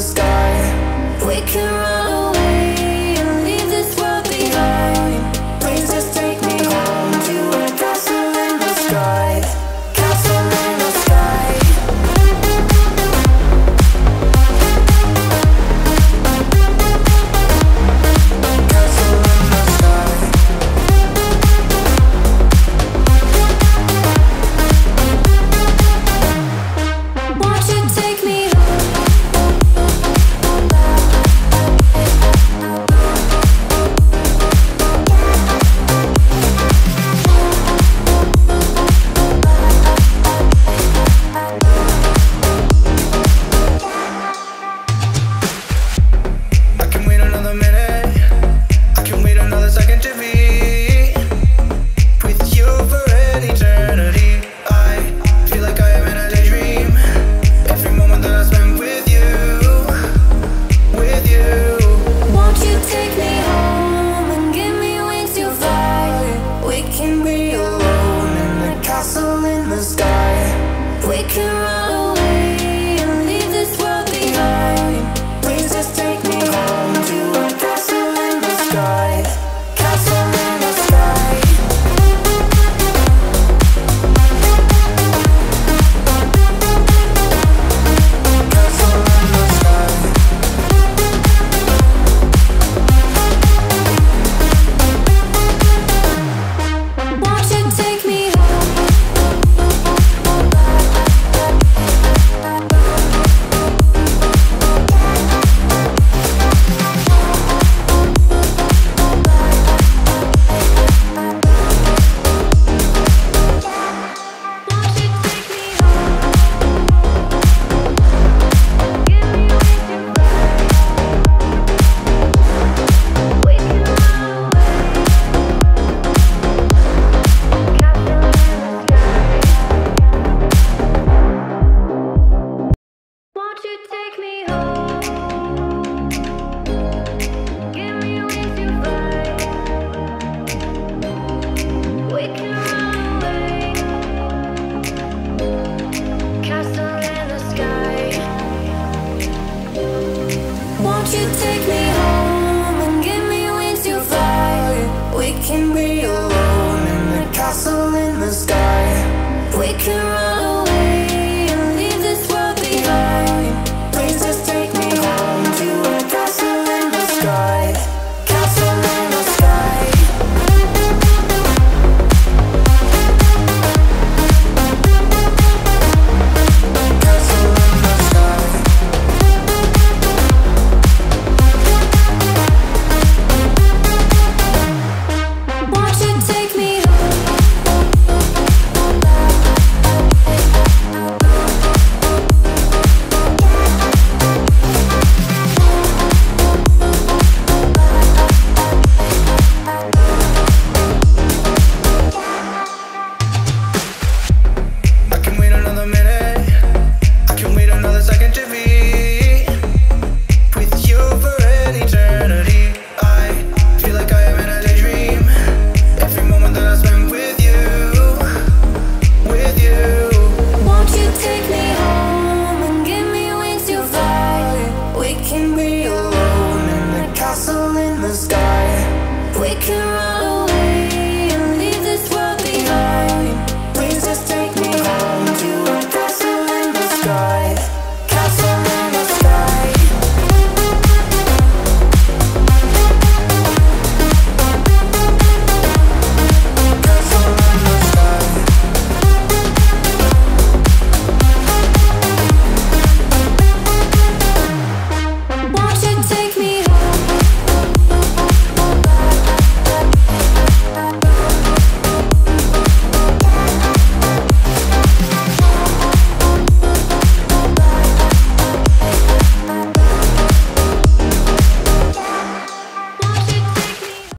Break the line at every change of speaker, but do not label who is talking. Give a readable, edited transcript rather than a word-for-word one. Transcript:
sky. We can run away and leave this world behind. Please just take me home to a castle in the sky. Castle in the sky. Castle in the sky. Won't you take me I can wait another minute, I can wait another second to be with you for an eternity. I feel like I am in a daydream. Every moment that I spend with you, with you. Won't you take me home and give me wings to fly? We can be alone in the castle in the sky. We can run away and leave this world behind. Please just take me home to a castle in the sky. Castle in the sky. Castle in the sky. Won't you take me Won't you take me home? Give me wings to fly. We can run away. Castle in the sky. Won't you take me